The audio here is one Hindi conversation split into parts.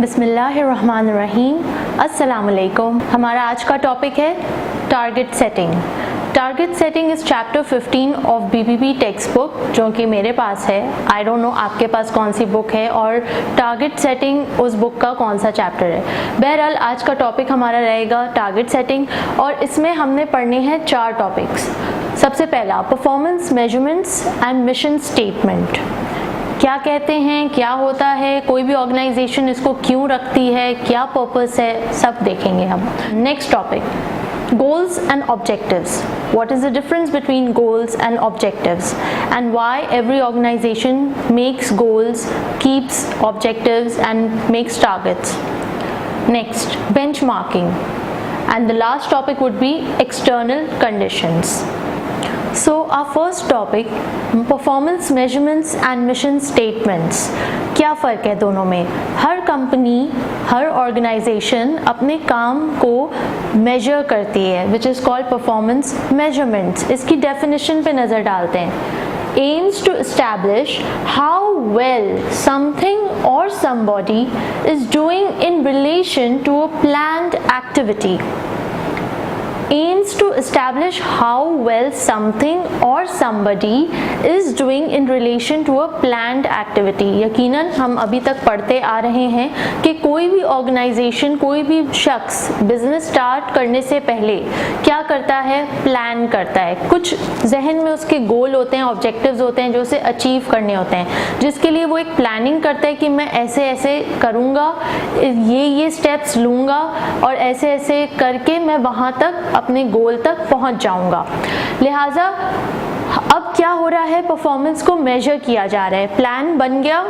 बिस्मिल्लाहिर्रहमानिर्रहीम। अस्सलाम वालेकुम। हमारा आज का टॉपिक है target setting. Target setting is chapter 15 of BBB text book, जो कि मेरे पास है। आई डोंट नो आपके पास कौन सी बुक है और टारगेट सेटिंग उस बुक का कौन सा चैप्टर है। बहरहाल आज का टॉपिक हमारा रहेगा टारगेट सेटिंग, और इसमें हमने पढ़ने हैं 4 टॉपिक्स। सबसे पहला performance measurements and mission statement. क्या कहते हैं, क्या होता है, कोई भी ऑर्गेनाइजेशन इसको क्यों रखती है, क्या पर्पस है, सब देखेंगे हम। Next topic goals and objectives. What is the difference between goals and objectives, and why every organization makes goals, keeps objectives and makes targets. Next, benchmarking, and the last topic would be external conditions. So our first topic, performance measurements and mission statements. क्या फ़र्क है दोनों में? हर कंपनी, हर ऑर्गेनाइजेशन अपने काम को मेजर करती है, which is called performance measurements. इसकी डेफिनेशन पे नज़र डालते हैं। Aims to establish how well something or somebody is doing in relation to a planned activity. Aims to establish how well something or somebody is doing in relation to a planned activity. यकीनन हम अभी तक पढ़ते आ रहे हैं कि कोई भी ऑर्गेनाइजेशन, कोई भी शख्स बिजनेस स्टार्ट करने से पहले क्या करता है? प्लान करता है। कुछ जहन में उसके गोल होते हैं, ऑब्जेक्टिव्स होते हैं जो उसे अचीव करने होते हैं, जिसके लिए वो एक प्लानिंग करता है कि मैं ऐसे ऐसे करूँगा, ये स्टेप्स लूँगा और ऐसे ऐसे करके मैं वहाँ तक अपने गोल तक पहुंच जाऊंगा। लिहाजा अब क्या हो रहा है? परफॉर्मेंस को मेजर किया जा रहा है। प्लान बन गया,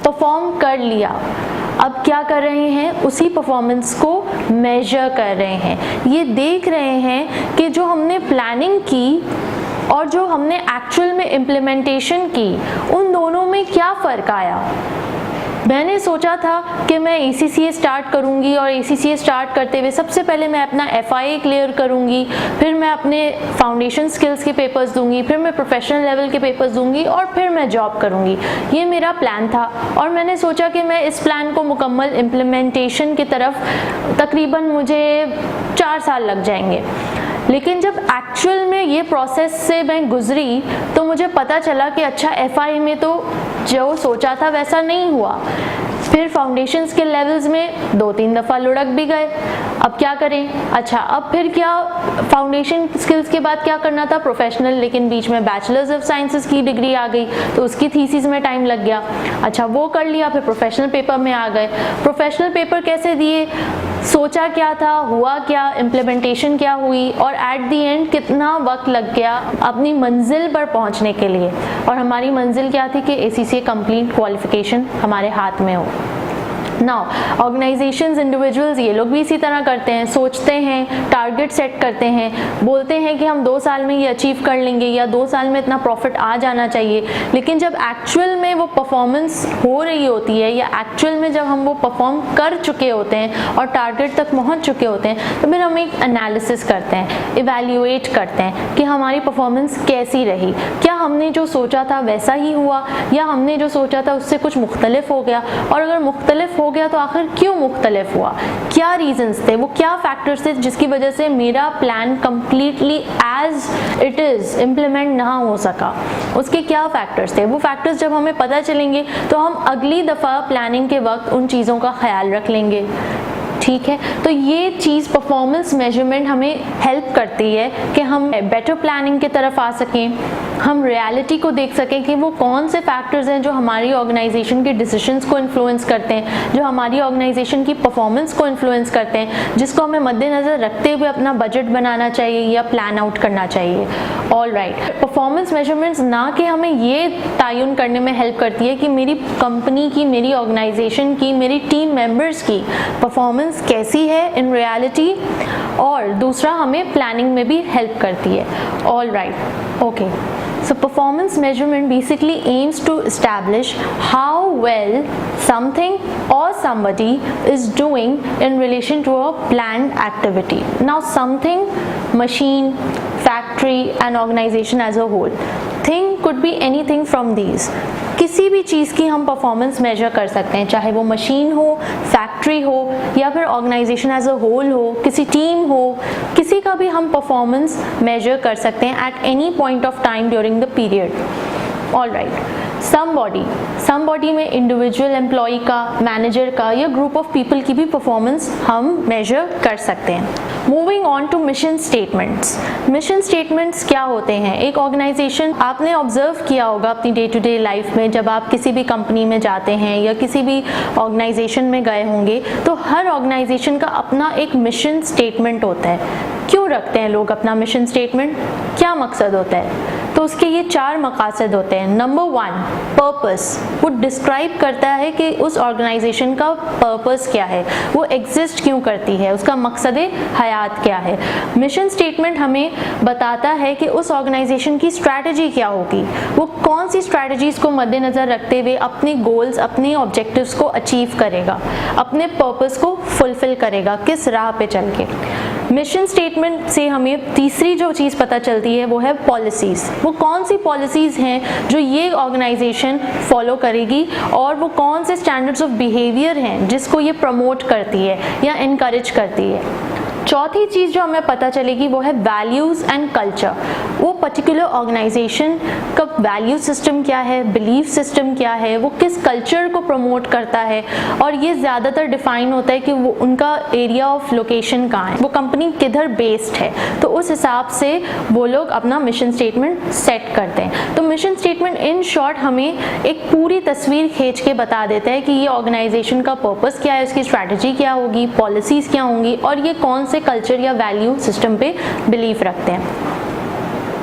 परफॉर्म कर लिया, अब क्या कर रहे हैं? उसी परफॉर्मेंस को मेजर कर रहे हैं। ये देख रहे हैं कि जो हमने प्लानिंग की और जो हमने एक्चुअल में इम्प्लीमेंटेशन की, उन दोनों में क्या फ़र्क आया। मैंने सोचा था कि मैं ACCA स्टार्ट करूंगी और ACCA स्टार्ट करते हुए सबसे पहले मैं अपना FIA क्लियर करूंगी, फिर मैं अपने फाउंडेशन स्किल्स के पेपर्स दूंगी, फिर मैं प्रोफेशनल लेवल के पेपर्स दूंगी और फिर मैं जॉब करूंगी। ये मेरा प्लान था और मैंने सोचा कि मैं इस प्लान को मुकम्मल इम्प्लीमेंटेशन की तरफ तकरीबन मुझे 4 साल लग जाएंगे। लेकिन जब एक्चुअल में ये प्रोसेस से मैं गुजरी तो मुझे पता चला कि अच्छा FIA में तो जो सोचा था वैसा नहीं हुआ। फिर फाउंडेशन स्किल लेवल्स में 2-3 दफ़ा लुढ़क भी गए। अब क्या करें? अच्छा, अब फिर क्या, फाउंडेशन स्किल्स के बाद क्या करना था? प्रोफेशनल, लेकिन बीच में बैचलर्स ऑफ साइंसेस की डिग्री आ गई तो उसकी थीसिस में टाइम लग गया। अच्छा, वो कर लिया, फिर प्रोफेशनल पेपर में आ गए। प्रोफेशनल पेपर कैसे दिए? सोचा क्या था, हुआ क्या, इम्प्लीमेंटेशन क्या हुई, और एट दी एंड कितना वक्त लग गया अपनी मंजिल पर पहुंचने के लिए। और हमारी मंजिल क्या थी कि ACCA कंप्लीट क्वालिफिकेशन हमारे हाथ में हो। नाउ ऑर्गेनाइजेशंस, इंडिविजुअल्स, ये लोग भी इसी तरह करते हैं, सोचते हैं, टारगेट सेट करते हैं, बोलते हैं कि हम 2 साल में ये अचीव कर लेंगे या 2 साल में इतना प्रॉफिट आ जाना चाहिए। लेकिन जब एक्चुअल में वो परफॉर्मेंस हो रही होती है या एक्चुअल में जब हम वो परफॉर्म कर चुके होते हैं और टारगेट तक पहुंच चुके होते हैं, तो फिर हम एक एनालिसिस करते हैं, इवैल्यूएट करते हैं कि हमारी परफॉर्मेंस कैसी रही। क्या हमने जो सोचा था वैसा ही हुआ या हमने जो सोचा था उससे कुछ मुख्तलिफ हो गया, और अगर मुख्तलिफ हो गया तो आखिर क्यों मुख्तलिफ हुआ, क्या रीजंस थे, वो क्या फैक्टर्स थे जिसकी वजह से मेरा plan completely as it is implement ना हो सका। उसके क्या फैक्टर्स थे? वो फैक्टर्स जब हमें पता चलेंगे तो हम अगली दफ़ा प्लानिंग के वक्त उन चीज़ों का ख्याल रख लेंगे। ठीक है, तो ये चीज़ परफॉर्मेंस मेजरमेंट हमें हेल्प करती है कि हम बेटर प्लानिंग की तरफ आ सकें, हम रियलिटी को देख सकें कि वो कौन से फैक्टर्स हैं जो हमारी ऑर्गेनाइजेशन के डिसीजंस को इन्फ्लुएंस करते हैं, जो हमारी ऑर्गेनाइजेशन की परफॉर्मेंस को इन्फ्लुएंस करते हैं, जिसको हमें मद्देनज़र रखते हुए अपना बजट बनाना चाहिए या प्लान आउट करना चाहिए। ऑल राइट, परफॉर्मेंस मेजरमेंट्स ना कि हमें ये तयन करने में हेल्प करती है कि मेरी कंपनी की, मेरी ऑर्गेनाइजेशन की, मेरी टीम मेंबर्स की परफॉर्मेंस कैसी है इन रियलिटी, और दूसरा हमें प्लानिंग में भी हेल्प करती है। All right, okay. So performance measurement basically aims to establish how well something or somebody is doing in relation to a planned activity. Now something, machine, factory and organization as a whole. Thing could be anything from these. किसी भी चीज़ की हम परफॉर्मेंस मेजर कर सकते हैं, चाहे वो मशीन हो, फैक्ट्री हो, या फिर ऑर्गेनाइजेशन एज अ होल हो, किसी टीम हो, किसी का भी हम परफॉर्मेंस मेजर कर सकते हैं at any point of time during the period. All right, somebody में इंडिविजुअल एम्प्लॉय का, मैनेजर का या ग्रुप ऑफ पीपल की भी परफॉर्मेंस हम मेजर कर सकते हैं। Moving on to mission statements. Mission statements क्या होते हैं? एक ऑर्गेनाइजेशन, आपने ऑब्जर्व किया होगा अपनी डे टू डे लाइफ में, जब आप किसी भी कंपनी में जाते हैं या किसी भी ऑर्गेनाइजेशन में गए होंगे, तो हर ऑर्गेनाइजेशन का अपना एक मिशन स्टेटमेंट होता है। क्यों रखते हैं लोग अपना मिशन स्टेटमेंट? क्या मकसद होता है? तो उसके ये 4 मकासद होते हैं। Number 1, purpose. वो डिस्क्राइब करता है कि उस ऑर्गेनाइजेशन का पर्पस क्या है, वो एग्जिस्ट क्यों करती है, उसका मकसद हयात क्या है। मिशन स्टेटमेंट हमें बताता है कि उस ऑर्गेनाइजेशन की स्ट्रैटेजी क्या होगी, वो कौन सी स्ट्रैटेजीज को मद्देनज़र रखते हुए अपने गोल्स, अपने ऑब्जेक्टिव्स को अचीव करेगा, अपने पर्पस को फुलफिल करेगा, किस राह पे चल के। मिशन स्टेटमेंट से हमें तीसरी जो चीज़ पता चलती है वो है पॉलिसीज़। वो कौन सी पॉलिसीज़ हैं जो ये ऑर्गेनाइजेशन फॉलो करेगी, और वो कौन से स्टैंडर्ड्स ऑफ बिहेवियर हैं जिसको ये प्रमोट करती है या इनकरेज करती है। चौथी चीज़ जो हमें पता चलेगी वो है वैल्यूज़ एंड कल्चर। वो पर्टिकुलर ऑर्गेनाइजेशन का वैल्यू सिस्टम क्या है, बिलीफ सिस्टम क्या है, वो किस कल्चर को प्रमोट करता है, और ये ज़्यादातर डिफाइन होता है कि वो उनका एरिया ऑफ लोकेशन कहाँ है, वो कंपनी किधर बेस्ड है। तो उस हिसाब से वो लोग अपना मिशन स्टेटमेंट सेट करते हैं। तो मिशन स्टेटमेंट इन शॉर्ट हमें एक पूरी तस्वीर खींच के बता देता है कि ये ऑर्गेनाइजेशन का पर्पस क्या है, उसकी स्ट्रैटेजी क्या होगी, पॉलिसीज़ क्या होंगी, और ये कौन से कल्चर या वैल्यू सिस्टम पे बिलीव रखते हैं।